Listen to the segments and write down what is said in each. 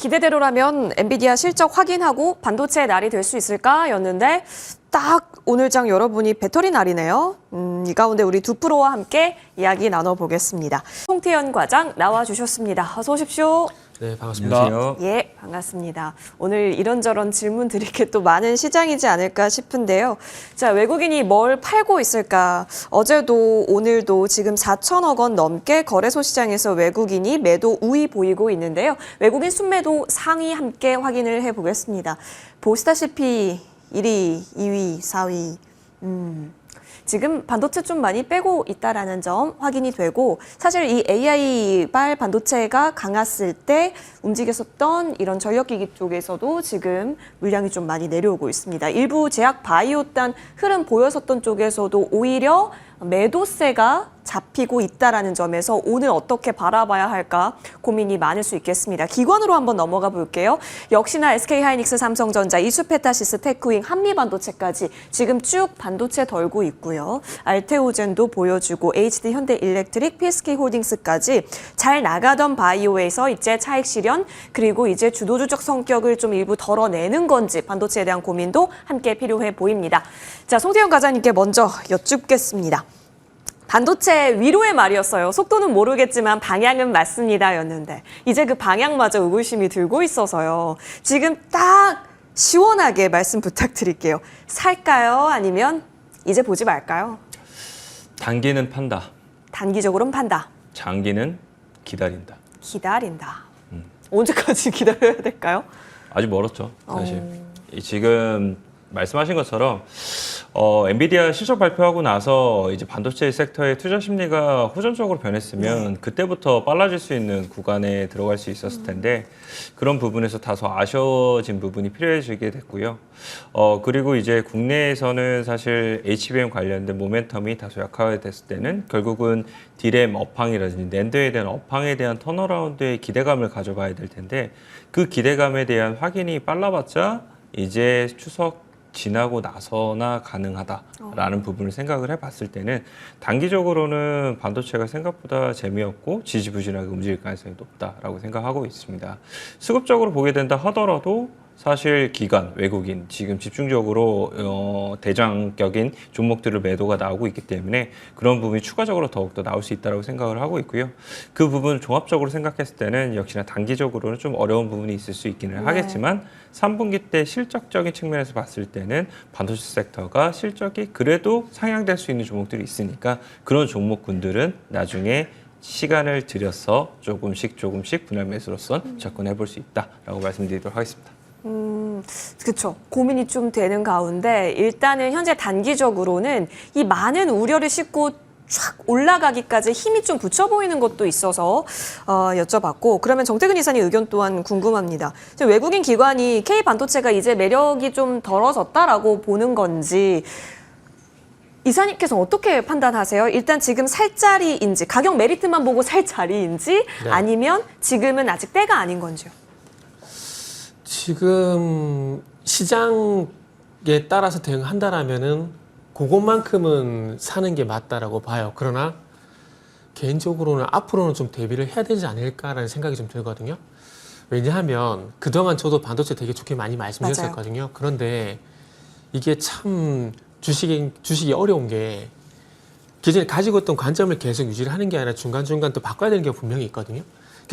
기대대로라면 엔비디아 실적 확인하고 반도체 날이 될 수 있을까였는데 딱 오늘 장 여러분이 배터리 날이네요. 이 가운데 우리 두 프로와 함께 이야기 나눠보겠습니다. 송태현 과장 나와주셨습니다. 어서 오십시오. 네, 반갑습니다. 안녕하세요. 예, 반갑습니다. 오늘 이런저런 질문 드릴 게 또 많은 시장이지 않을까 싶은데요. 자, 외국인이 뭘 팔고 있을까? 어제도 오늘도 지금 4천억 원 넘게 거래소 시장에서 외국인이 매도 우위 보이고 있는데요. 외국인 순매도 상위 함께 확인을 해보겠습니다. 보시다시피 1위, 2위, 4위. 지금 반도체 좀 많이 빼고 있다라는 점 확인이 되고 사실 이 AI발 반도체가 강했을 때 움직였었던 이런 전력기기 쪽에서도 지금 물량이 좀 많이 내려오고 있습니다. 일부 제약 바이오단 흐름 보였었던 쪽에서도 오히려 매도세가 잡히고 있다라는 점에서 오늘 어떻게 바라봐야 할까 고민이 많을 수 있겠습니다. 기관으로 한번 넘어가 볼게요. 역시나 SK하이닉스, 삼성전자, 이수페타시스, 테크윙, 한미반도체까지 지금 쭉 반도체 덜고 있고요. 알테오젠도 보여주고 HD 현대일렉트릭, PSK홀딩스까지 잘 나가던 바이오에서 이제 차익 실현 그리고 이제 주도주적 성격을 좀 일부 덜어내는 건지 반도체에 대한 고민도 함께 필요해 보입니다. 자, 송태현 과장님께 먼저 여쭙겠습니다. 반도체 위로의 말이었어요. 속도는 모르겠지만 방향은 맞습니다였는데 이제 그 방향마저 의구심이 들고 있어서요. 지금 딱 시원하게 말씀 부탁드릴게요. 살까요? 아니면 이제 보지 말까요? 단기는 판다. 단기적으로는 판다. 장기는 기다린다. 기다린다. 언제까지 기다려야 될까요? 아직 멀었죠, 사실. 지금 말씀하신 것처럼 엔비디아 실적 발표하고 나서 이제 반도체 섹터의 투자 심리가 호전적으로 변했으면 그때부터 빨라질 수 있는 구간에 들어갈 수 있었을 텐데 그런 부분에서 다소 아쉬워진 부분이 필요해지게 됐고요. 그리고 이제 국내에서는 사실 HBM 관련된 모멘텀이 다소 약화됐을 때는 결국은 디램 업황이라든지 낸드에 대한 업황에 대한 턴어라운드의 기대감을 가져봐야 될 텐데 그 기대감에 대한 확인이 빨라봤자 이제 추석 지나고 나서나 가능하다라는 부분을 생각을 해봤을 때는 단기적으로는 반도체가 생각보다 재미없고 지지부진하게 움직일 가능성이 높다라고 생각하고 있습니다. 수급적으로 보게 된다 하더라도 사실 기관, 외국인 지금 집중적으로 대장격인 종목들을 매도가 나오고 있기 때문에 그런 부분이 추가적으로 더욱더 나올 수 있다고 생각을 하고 있고요. 그 부분 종합적으로 생각했을 때는 역시나 단기적으로는 좀 어려운 부분이 있을 수 있기는 하겠지만 3분기 때 실적적인 측면에서 봤을 때는 반도체 섹터가 실적이 그래도 상향될 수 있는 종목들이 있으니까 그런 종목군들은 나중에 시간을 들여서 조금씩 분할 매수로서 접근해 볼 수 있다라고 말씀드리도록 하겠습니다. 그렇죠. 고민이 좀 되는 가운데 일단은 현재 단기적으로는 이 많은 우려를 싣고 쫙 올라가기까지 힘이 좀 붙여 보이는 것도 있어서 여쭤봤고 그러면 정태근 이사님 의견 또한 궁금합니다. 지금 외국인 기관이 K반도체가 이제 매력이 좀 덜어졌다라고 보는 건지 이사님께서 어떻게 판단하세요? 일단 지금 살 자리인지 가격 메리트만 보고 살 자리인지 아니면 지금은 아직 때가 아닌 건지요? 지금 시장에 따라서 대응한다라면은 그것만큼은 사는 게 맞다라고 봐요. 그러나 개인적으로는 앞으로는 좀 대비를 해야 되지 않을까라는 생각이 좀 들거든요. 왜냐하면 그동안 저도 반도체 되게 좋게 많이 말씀드렸었거든요. 그런데 이게 참 주식이 어려운 게 기존에 가지고 있던 관점을 계속 유지를 하는 게 아니라 중간중간 또 바꿔야 되는 게 분명히 있거든요.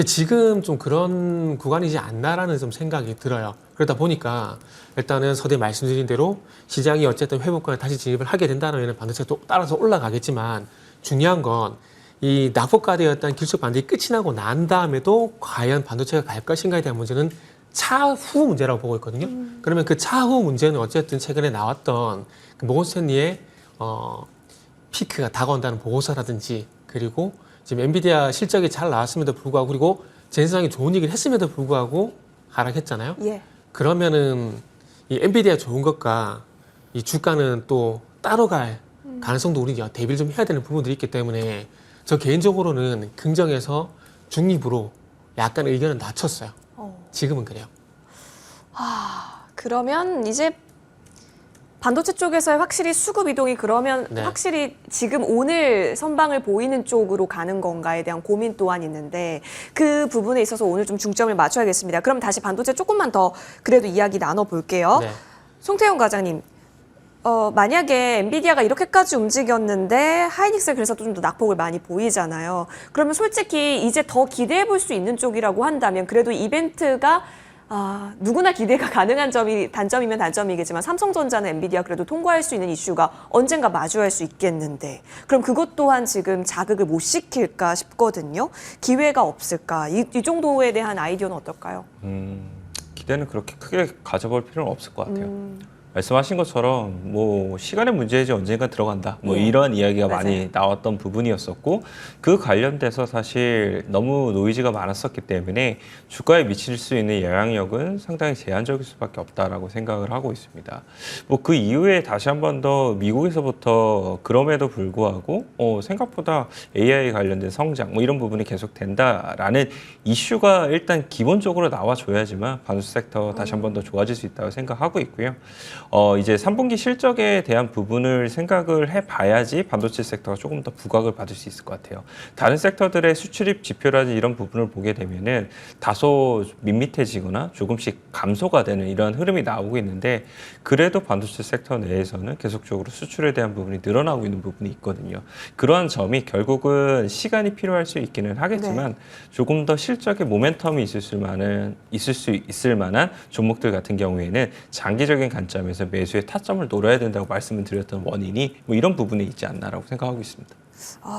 지금 좀 그런 구간이지 않나라는 좀 생각이 들어요. 그러다 보니까 일단은 서두에 말씀드린 대로 시장이 어쨌든 회복권에 다시 진입을 하게 된다면 반도체가 또 따라서 올라가겠지만 중요한 건 이 낙폭과대였던 길속 반등이 끝이 나고 난 다음에도 과연 반도체가 갈 것인가에 대한 문제는 차후 문제라고 보고 있거든요. 그러면 그 차후 문제는 어쨌든 최근에 나왔던 그 모건 스탠리의 피크가 다가온다는 보고서라든지 그리고 지금 엔비디아 실적이 잘 나왔음에도 불구하고 그리고 젠상이 좋은 얘기를 했음에도 불구하고 하락했잖아요. 그러면은 이 엔비디아 좋은 것과 이 주가는 또 따로 갈 가능성도 우리가 대비를 좀 해야 되는 부분들이 있기 때문에 저 개인적으로는 긍정에서 중립으로 약간 의견을 낮췄어요. 지금은 그래요. 그러면 이제 반도체 쪽에서의 확실히 수급 이동이 그러면 네. 확실히 지금 오늘 선방을 보이는 쪽으로 가는 건가에 대한 고민 또한 있는데 그 부분에 있어서 오늘 좀 중점을 맞춰야겠습니다. 그럼 다시 반도체 조금만 더 그래도 이야기 나눠볼게요. 네. 송태용 과장님, 만약에 엔비디아가 이렇게까지 움직였는데 하이닉스 그래서 좀 더 낙폭을 많이 보이잖아요. 그러면 솔직히 이제 더 기대해 볼 수 있는 쪽이라고 한다면 그래도 이벤트가 누구나 기대가 가능한 점이 단점이면 단점이겠지만 삼성전자는 엔비디아 그래도 통과할 수 있는 이슈가 언젠가 마주할 수 있겠는데 그럼 그것 또한 지금 자극을 못 시킬까 싶거든요. 기회가 없을까? 이 정도에 대한 아이디어는 어떨까요? 기대는 그렇게 크게 가져볼 필요는 없을 것 같아요. 말씀하신 것처럼 뭐 시간의 문제이지 언젠가 들어간다 뭐 예. 이러한 이야기가 맞아요. 많이 나왔던 부분이었었고 그 관련돼서 사실 너무 노이즈가 많았었기 때문에 주가에 미칠 수 있는 영향력은 상당히 제한적일 수밖에 없다라고 생각을 하고 있습니다. 뭐 그 이후에 다시 한 번 더 미국에서부터 그럼에도 불구하고 생각보다 AI 관련된 성장 뭐 이런 부분이 계속 된다라는 이슈가 일단 기본적으로 나와줘야지만 반도체 섹터 다시 한 번 더 좋아질 수 있다고 생각하고 있고요. 이제 3분기 실적에 대한 부분을 생각을 해봐야지 반도체 섹터가 조금 더 부각을 받을 수 있을 것 같아요. 다른 섹터들의 수출입 지표라든지 이런 부분을 보게 되면은 다소 밋밋해지거나 조금씩 감소가 되는 이런 흐름이 나오고 있는데 그래도 반도체 섹터 내에서는 계속적으로 수출에 대한 부분이 늘어나고 있는 부분이 있거든요. 그러한 점이 결국은 시간이 필요할 수 있기는 하겠지만 조금 더 실적의 모멘텀이 있을 만한 종목들 같은 경우에는 장기적인 관점에서 매수의 타점을 노려야 된다고 말씀을 드렸던 원인이 뭐 이런 부분에 있지 않나라고 생각하고 있습니다.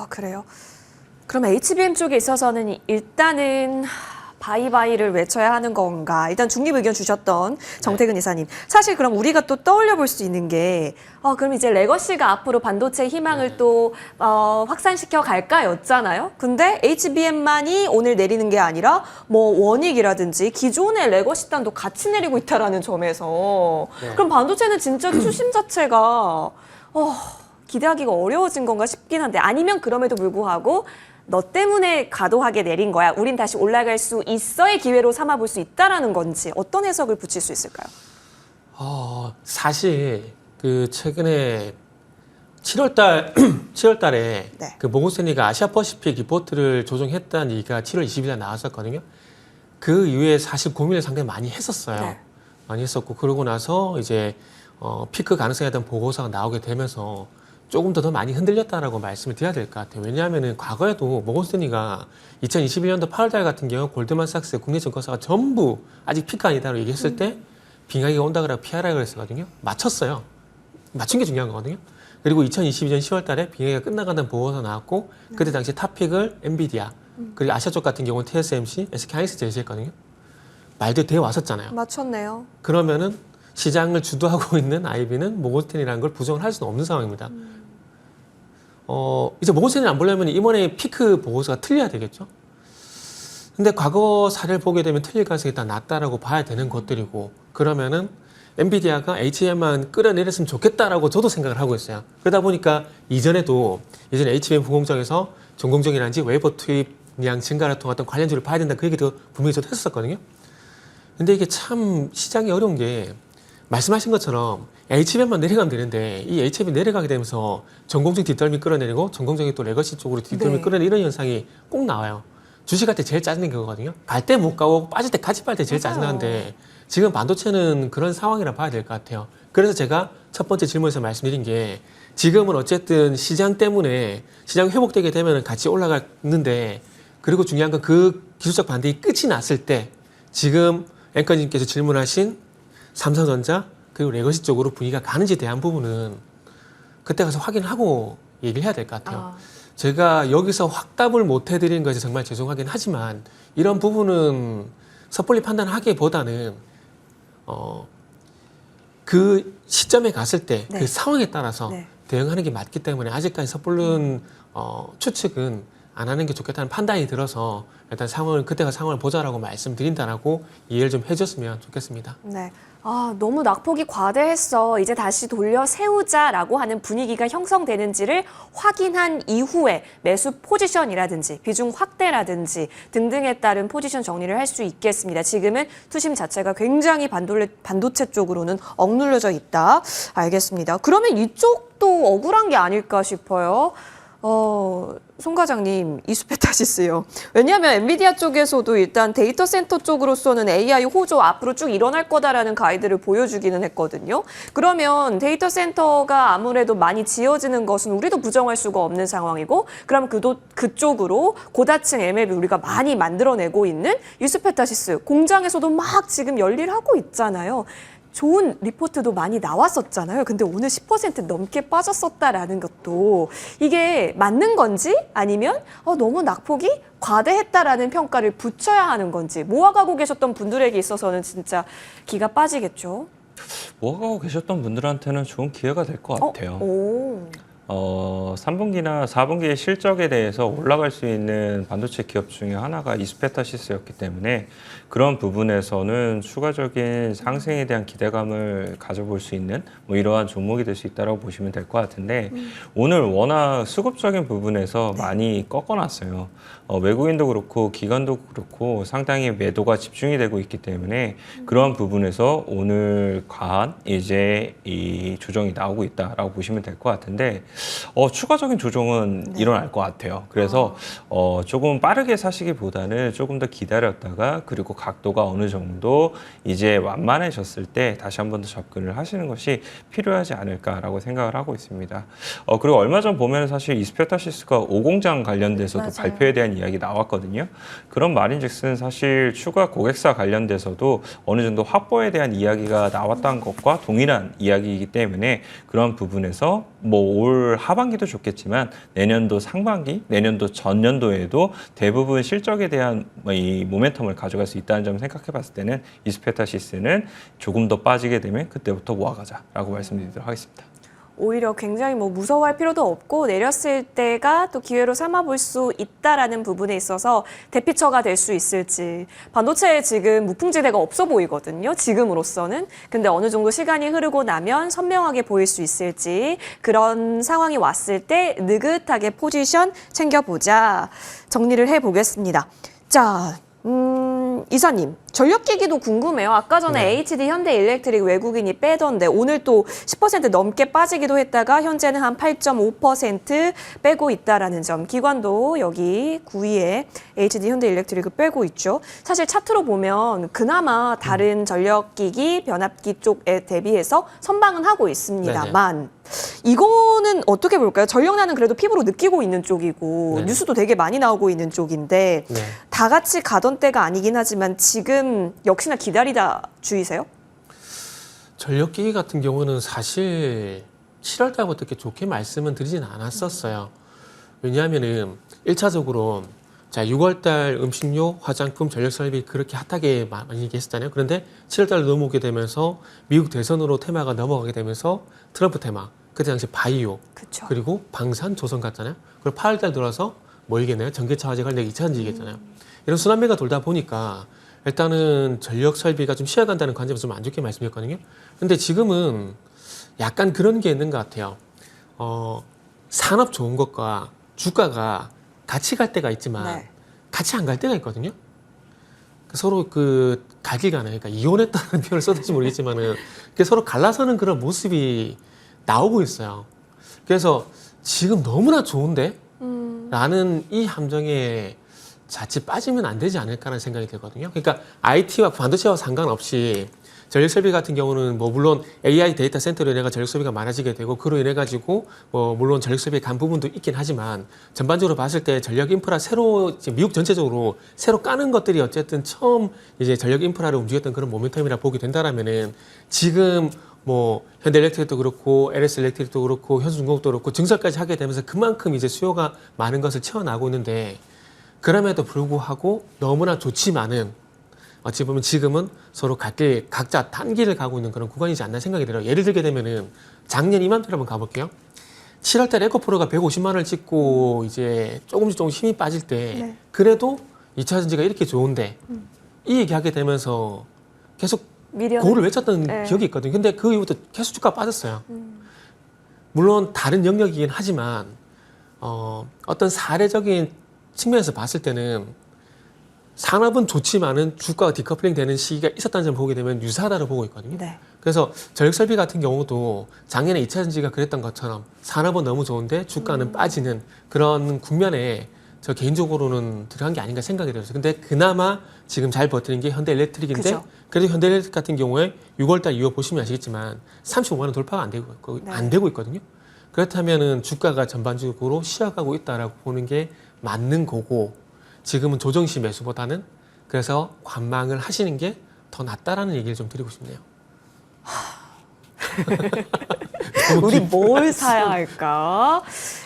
그래요. 그럼 HBM 쪽에 있어서는 일단은 바이바이를 외쳐야 하는 건가? 일단 중립 의견 주셨던 정태근 이사님. 사실 그럼 우리가 또 떠올려 볼 수 있는 게 그럼 이제 레거시가 앞으로 반도체 희망을 또 확산시켜 갈까였잖아요. 근데 HBM만이 오늘 내리는 게 아니라 뭐 원익이라든지 기존의 레거시단도 같이 내리고 있다라는 점에서 그럼 반도체는 진짜 추심 자체가 기대하기가 어려워진 건가 싶긴 한데 아니면 그럼에도 불구하고 너 때문에 과도하게 내린 거야. 우린 다시 올라갈 수 있어의 기회로 삼아볼 수 있다라는 건지 어떤 해석을 붙일 수 있을까요? 사실 그 최근에 7월 달에 네. 그 모건스탠리가 아시아퍼시픽 리포트를 조정했다는 얘기가 7월 20일에 나왔었거든요. 그 이후에 사실 고민을 상당히 많이 했었어요. 네. 많이 했었고 그러고 나서 이제 피크 가능성에 대한 보고서가 나오게 되면서 조금 더 많이 흔들렸다라고 말씀을 드려야 될 것 같아요. 왜냐하면은 과거에도 모건스탠리가 2021년도 8월달 같은 경우 골드만삭스 국내 증권사가 전부 아직 피크 아니다라고 얘기했을 때 빙하기가 온다 그러고 피하라 그랬었거든요. 맞췄어요. 맞춘 게 중요한 거거든요. 그리고 2022년 10월달에 빙하기가 끝나간다는 보고서 나왔고 그때 당시 탑픽을 엔비디아 그리고 아시아 쪽 같은 경우는 TSMC, SK하이닉스 제시했거든요. 말도 되어 왔었잖아요. 맞췄네요. 그러면은 시장을 주도하고 있는 아이비는 모건스탠리라는 걸 부정을 할 수는 없는 상황입니다. 이제 모건스탠리 안 보려면 이번에 피크 보고서가 틀려야 되겠죠. 근데 과거 사례를 보게 되면 틀릴 가능성이 일단 낮다라고 봐야 되는 것들이고 그러면은 엔비디아가 HBM만 끌어내렸으면 좋겠다라고 저도 생각을 하고 있어요. 그러다 보니까 예전에 HBM 부공정에서 전공정이라든지 웨이퍼 투입량 증가를 통한 어떤 관련주를 봐야 된다 그 얘기도 분명히 저도 했었거든요. 근데 이게 참 시장이 어려운 게 말씀하신 것처럼 HBM만 내려가면 되는데 이 HBM 내려가게 되면서 전공정 뒷덜미 끌어내리고 전공정이 또 레거시 쪽으로 뒷덜미 끌어내리는 이런 현상이 꼭 나와요. 주식할 때 제일 짜증나는 거거든요. 갈 때 못 가고 빠질 때 같이 빠질 때 제일 짜증나는데 지금 반도체는 그런 상황이라 봐야 될 것 같아요. 그래서 제가 첫 번째 질문에서 말씀드린 게 지금은 어쨌든 시장 때문에 시장 회복되게 되면 같이 올라가는데 그리고 중요한 건 그 기술적 반등이 끝이 났을 때 지금 앵커님께서 질문하신 삼성전자 그리고 레거시 쪽으로 분위기가 가는지에 대한 부분은 그때 가서 확인하고 얘기를 해야 될 것 같아요. 제가 여기서 확답을 못 해드리는 것이 정말 죄송하긴 하지만 이런 부분은 섣불리 판단하기보다는 그 시점에 갔을 때 그 상황에 따라서 대응하는 게 맞기 때문에 아직까지 섣불른 추측은 안 하는 게 좋겠다는 판단이 들어서 일단 그때가 상황을 보자라고 말씀드린다라고 이해를 좀 해줬으면 좋겠습니다. 네. 너무 낙폭이 과대했어. 이제 다시 돌려 세우자라고 하는 분위기가 형성되는지를 확인한 이후에 매수 포지션이라든지 비중 확대라든지 등등에 따른 포지션 정리를 할 수 있겠습니다. 지금은 투심 자체가 굉장히 반도체 쪽으로는 억눌려져 있다. 알겠습니다. 그러면 이쪽도 억울한 게 아닐까 싶어요. 송 과장님, 이수페타시스요. 왜냐하면 엔비디아 쪽에서도 일단 데이터 센터 쪽으로서는 AI 호조 앞으로 쭉 일어날 거다라는 가이드를 보여주기는 했거든요. 그러면 데이터 센터가 아무래도 많이 지어지는 것은 우리도 부정할 수가 없는 상황이고, 그럼 그쪽으로 고다층 MLB 우리가 많이 만들어내고 있는 이수페타시스 공장에서도 막 지금 열일하고 있잖아요. 좋은 리포트도 많이 나왔었잖아요. 근데 오늘 10% 넘게 빠졌었다라는 것도 이게 맞는 건지 아니면 너무 낙폭이 과대했다라는 평가를 붙여야 하는 건지 모아가고 계셨던 분들에게 있어서는 진짜 기가 빠지겠죠. 모아가고 계셨던 분들한테는 좋은 기회가 될 것 같아요. 3분기나 4분기의 실적에 대해서 올라갈 수 있는 반도체 기업 중에 하나가 이스페타시스였기 때문에 그런 부분에서는 추가적인 상승에 대한 기대감을 가져볼 수 있는 뭐 이러한 종목이 될 수 있다고 보시면 될 것 같은데 오늘 워낙 수급적인 부분에서 많이 꺾어놨어요. 외국인도 그렇고 기관도 그렇고 상당히 매도가 집중이 되고 있기 때문에 그런 부분에서 오늘 과한 이제 이 조정이 나오고 있다라고 보시면 될 것 같은데 추가적인 조정은 일어날 것 같아요. 그래서 조금 빠르게 사시기보다는 조금 더 기다렸다가 그리고 각도가 어느 정도 이제 완만해졌을 때 다시 한 번 더 접근을 하시는 것이 필요하지 않을까라고 생각을 하고 있습니다. 그리고 얼마 전 보면 사실 이스페타시스가 5공장 관련돼서도 맞아요. 발표에 대한 이야기 나왔거든요. 그런 말인즉슨 사실 추가 고객사 관련돼서도 어느 정도 확보에 대한 이야기가 나왔다는 것과 동일한 이야기이기 때문에 그런 부분에서 뭐 올 하반기도 좋겠지만 내년도 상반기, 내년도 전년도에도 대부분 실적에 대한 이 모멘텀을 가져갈 수 있다는 점 생각해 봤을 때는 이스페타시스는 조금 더 빠지게 되면 그때부터 모아가자라고 말씀드리도록 하겠습니다. 오히려 굉장히 무서워할 필요도 없고 내렸을 때가 또 기회로 삼아볼 수 있다라는 부분에 있어서 대피처가 될 수 있을지. 반도체에 지금 무풍지대가 없어 보이거든요. 지금으로서는. 근데 어느 정도 시간이 흐르고 나면 선명하게 보일 수 있을지. 그런 상황이 왔을 때 느긋하게 포지션 챙겨보자. 정리를 해보겠습니다. 자, 이사님, 전력기기도 궁금해요. 아까 전에 HD 현대일렉트릭 외국인이 빼던데 오늘 또 10% 넘게 빠지기도 했다가 현재는 한 8.5% 빼고 있다라는 점. 기관도 여기 9위에 HD 현대일렉트릭을 빼고 있죠. 사실 차트로 보면 그나마 다른 전력기기, 변압기 쪽에 대비해서 선방은 하고 있습니다만 이거는 어떻게 볼까요? 전력난은 그래도 피부로 느끼고 있는 쪽이고 네. 뉴스도 되게 많이 나오고 있는 쪽인데 네. 다 같이 가던 때가 아니긴 하지만 지금 역시나 기다리다 주의세요? 전력기기 같은 경우는 사실 7월 달부터 이렇게 좋게 말씀은 드리진 않았었어요. 왜냐하면은 1차적으로 자 6월 달 음식료, 화장품, 전력 설비 그렇게 핫하게 많이 얘기했었잖아요. 그런데 7월 달 넘어오게 되면서 미국 대선으로 테마가 넘어가게 되면서 트럼프 테마, 그때 당시 바이오, 그쵸. 그리고 방산, 조선 갔잖아요. 그리고 8월 달 들어서 뭐 이겠나요? 전기차 화재 관련 2차전지겠잖아요. 이런 순환매가 돌다 보니까 일단은 전력 설비가 좀 쉬어간다는 관점에서 좀 안 좋게 말씀드렸거든요. 근데 지금은 약간 그런 게 있는 것 같아요. 산업 좋은 것과 주가가 같이 갈 때가 있지만 네. 같이 안 갈 때가 있거든요. 서로 그 갈길 가네. 그러니까 이혼했다는 표현을 써도 모르겠지만은 서로 갈라서는 그런 모습이 나오고 있어요. 그래서 지금 너무나 좋은데? 라는 이 함정에 자칫 빠지면 안 되지 않을까라는 생각이 들거든요. 그러니까 IT와 반도체와 상관없이 전력 설비 같은 경우는 뭐 물론 AI 데이터 센터로 인해 전력 소비가 많아지게 되고 그로 인해 가지고 물론 전력 소비에 간 부분도 있긴 하지만 전반적으로 봤을 때 전력 인프라 새로 미국 전체적으로 새로 까는 것들이 어쨌든 처음 이제 전력 인프라를 움직였던 그런 모멘텀이라 보게 된다라면은 지금 뭐 현대일렉트릭도 그렇고 LS 일렉트릭도 그렇고 현수중공업도 그렇고 증설까지 하게 되면서 그만큼 이제 수요가 많은 것을 채워나가고 있는데 그럼에도 불구하고 너무나 좋지만은 어찌 보면 지금은 서로 갈길 각자 단길을 가고 있는 그런 구간이지 않나 생각이 들어요. 예를 들게 되면은 작년 이맘때로 한번 가볼게요. 7월달 에코프로가 150만 원을 찍고 이제 조금씩 힘이 빠질 때 그래도 2차 전지가 이렇게 좋은데 이 얘기하게 되면서 계속 미련. 고를 외쳤던 네. 기억이 있거든요. 근데 그 이후부터 계속 주가가 빠졌어요. 물론 다른 영역이긴 하지만 어떤 사례적인 측면에서 봤을 때는 산업은 좋지만은 주가가 디커플링 되는 시기가 있었다는 점을 보게 되면 유사하다고 보고 있거든요. 네. 그래서 전력설비 같은 경우도 작년에 2차전지가 그랬던 것처럼 산업은 너무 좋은데 주가는 빠지는 그런 국면에 저 개인적으로는 들어간 게 아닌가 생각이 들었어요. 근데 그나마 지금 잘 버티는 게 현대엘렉트릭인데 그죠. 그래도 현대엘렉트릭 같은 경우에 6월달 이후 보시면 아시겠지만 35만 원 돌파가 안 되고 있거든요. 그렇다면은 주가가 전반적으로 쉬어가고 있다라고 보는 게 맞는 거고 지금은 조정시 매수보다는 그래서 관망을 하시는 게 더 낫다라는 얘기를 좀 드리고 싶네요. 우리 뭘 사야 할까?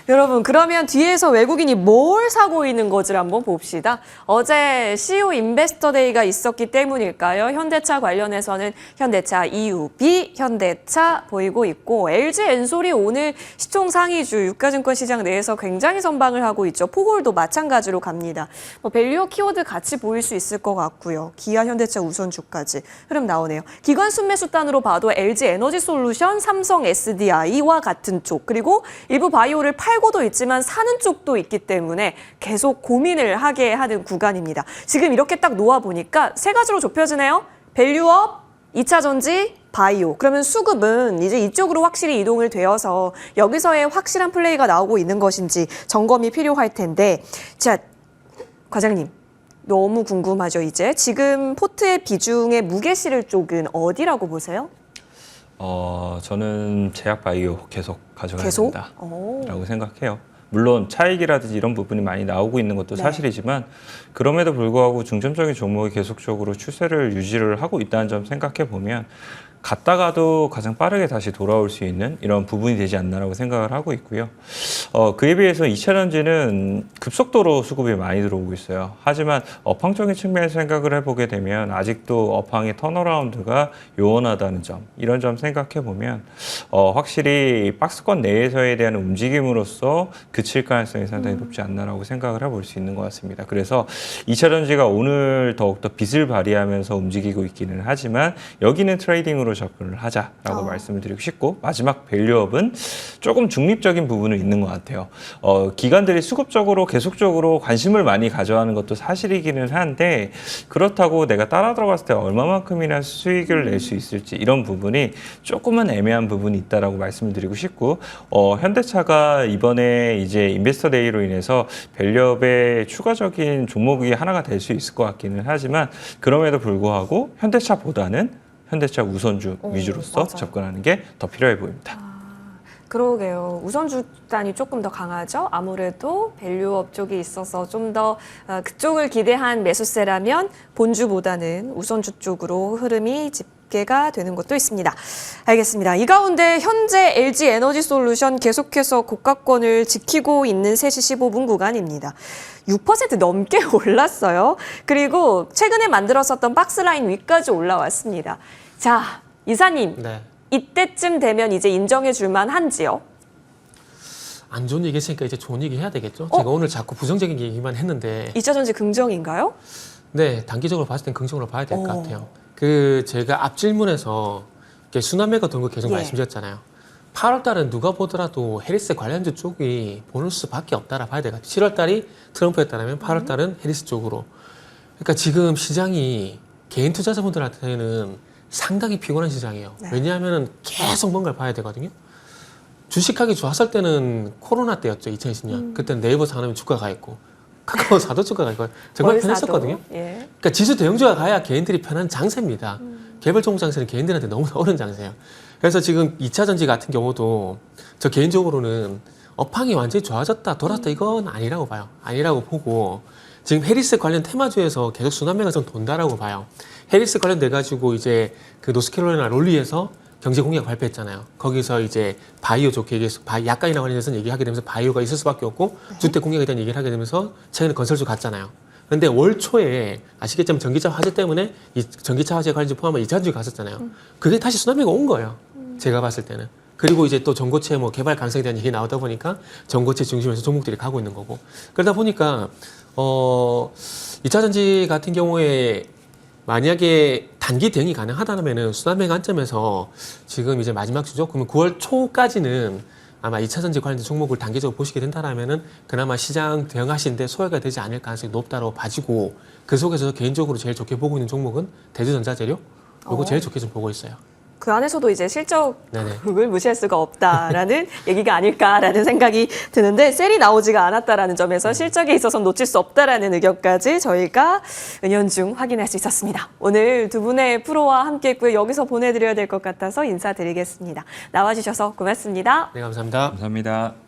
여러분, 그러면 뒤에서 외국인이 뭘 사고 있는 건지를 한번 봅시다. 어제 CEO 인베스터 데이가 있었기 때문일까요? 현대차 관련해서는 현대차 EUB, 현대차 보이고 있고 LG 엔솔이 오늘 시총 상위주 유가증권 시장 내에서 굉장히 선방을 하고 있죠. 포골도 마찬가지로 갑니다. 밸류어 키워드 같이 보일 수 있을 것 같고요. 기아, 현대차 우선주까지 흐름 나오네요. 기관 순매수단으로 봐도 LG 에너지 솔루션, 삼성 SDI와 같은 쪽 그리고 일부 바이오를 팔고도 있지만 사는 쪽도 있기 때문에 계속 고민을 하게 하는 구간입니다. 지금 이렇게 딱 놓아보니까 세 가지로 좁혀지네요. 밸류업, 2차 전지, 바이오. 그러면 수급은 이제 이쪽으로 확실히 이동을 되어서 여기서의 확실한 플레이가 나오고 있는 것인지 점검이 필요할 텐데 자, 과장님. 너무 궁금하죠, 이제. 지금 포트의 비중의 무게 실을 쪽은 어디라고 보세요? 저는 제약 바이오 계속 가져가야 계속? 된다라고 생각해요. 물론 차익이라든지 이런 부분이 많이 나오고 있는 것도 네. 사실이지만 그럼에도 불구하고 중점적인 종목이 계속적으로 추세를 유지를 하고 있다는 점 생각해 보면 갔다가도 가장 빠르게 다시 돌아올 수 있는 이런 부분이 되지 않나라고 생각을 하고 있고요. 그에 비해서 2차전지는 급속도로 수급이 많이 들어오고 있어요. 하지만 업황적인 측면에서 생각을 해보게 되면 아직도 업황의 턴어라운드가 요원하다는 점, 이런 점 생각해 보면 확실히 박스권 내에서에 대한 움직임으로써 그칠 가능성이 상당히 높지 않나라고 생각을 해볼 수 있는 것 같습니다. 그래서 2차전지가 오늘 더욱더 빛을 발휘하면서 움직이고 있기는 하지만 여기는 트레이딩으로 접근을 하자라고 말씀을 드리고 싶고 마지막 밸류업은 조금 중립적인 부분은 있는 것 같아요. 기관들이 수급적으로 계속적으로 관심을 많이 가져가는 것도 사실이기는 한데 그렇다고 내가 따라 들어갔을 때 얼마만큼이나 수익을 낼 수 있을지 이런 부분이 조금은 애매한 부분이 있다라고 말씀을 드리고 싶고 현대차가 이번에 이제 인베스터 데이로 인해서 밸류업의 추가적인 종목이 하나가 될 수 있을 것 같기는 하지만 그럼에도 불구하고 현대차보다는 현대차 우선주 위주로서 맞아요. 접근하는 게 더 필요해 보입니다. 그러게요. 우선주단이 조금 더 강하죠. 아무래도 밸류업 쪽이 있어서 좀 더 그쪽을 기대한 매수세라면 본주보다는 우선주 쪽으로 흐름이 집계가 되는 것도 있습니다. 알겠습니다. 이 가운데 현재 LG 에너지 솔루션 계속해서 고가권을 지키고 있는 3시 15분 구간입니다. 6% 넘게 올랐어요. 그리고 최근에 만들었었던 박스라인 위까지 올라왔습니다. 자, 이사님. 네. 이때쯤 되면 이제 인정해 줄 만한지요? 안 좋은 얘기 했으니까 이제 좋은 얘기 해야 되겠죠. 제가 오늘 자꾸 부정적인 얘기만 했는데 2차 전지 긍정인가요? 네, 단기적으로 봤을 땐 긍정으로 봐야 될 것 어. 같아요. 제가 앞 질문에서 순환매가 돈 거 계속 예. 말씀드렸잖아요. 8월 달은 누가 보더라도 해리스 관련주 쪽이 보너스밖에 없다라 봐야 돼요. 7월 달이 트럼프였다면 8월 달은 해리스 쪽으로. 그러니까 지금 시장이 개인 투자자분들한테는 상당히 피곤한 시장이에요. 네. 왜냐하면 계속 뭔가를 봐야 되거든요. 주식하기 좋았을 때는 코로나 때였죠. 2020년. 그때는 네이버 사놓으면 주가가 있고 카카오 사도 주가가 있고 정말 뭘 편했었거든요. 사도, 예. 그러니까 지수 대형주가 가야 개인들이 편한 장세입니다. 개별 종목 장세는 개인들한테 너무 어려운 장세예요. 그래서 지금 2차 전지 같은 경우도 저 개인적으로는 업황이 완전히 좋아졌다, 돌았다 이건 아니라고 봐요. 아니라고 보고 지금 해리스 관련 테마주에서 계속 순환매가 좀 돈다라고 봐요. 해리스 관련돼 가지고 이제 그 노스캐롤라이나 롤리에서 경제 공약 발표했잖아요. 거기서 이제 바이오 좋게 얘기해서 약간이나 관련해서 얘기하게 되면서 바이오가 있을 수밖에 없고 주택 공약에 대한 얘기를 하게 되면서 최근에 건설주 갔잖아요. 근데 월 초에 아시겠지만 전기차 화재 때문에 이 전기차 화재 관련주 포함한 2차전지 갔었잖아요. 그게 다시 순환매가 온 거예요. 제가 봤을 때는. 그리고 이제 또 전고체 뭐 개발 가능성에 대한 얘기 나오다 보니까 전고체 중심에서 종목들이 가고 있는 거고. 그러다 보니까 2차 전지 같은 경우에 만약에 단기 대응이 가능하다면은 수남의 관점에서 지금 이제 마지막 주죠. 그러면 9월 초까지는 아마 2차전지 관련된 종목을 단기적으로 보시게 된다라면은 그나마 시장 대응하시는데 소화가 되지 않을 가능성이 높다고 봐지고 그 속에서 개인적으로 제일 좋게 보고 있는 종목은 대두전자재료 이거 제일 좋게 좀 보고 있어요. 그 안에서도 이제 실적을 네네. 무시할 수가 없다라는 얘기가 아닐까라는 생각이 드는데 셀이 나오지가 않았다라는 점에서 실적에 있어서 놓칠 수 없다라는 의견까지 저희가 은연중 확인할 수 있었습니다. 오늘 두 분의 프로와 함께했고요. 여기서 보내드려야 될 것 같아서 인사드리겠습니다. 나와주셔서 고맙습니다. 네, 감사합니다. 감사합니다.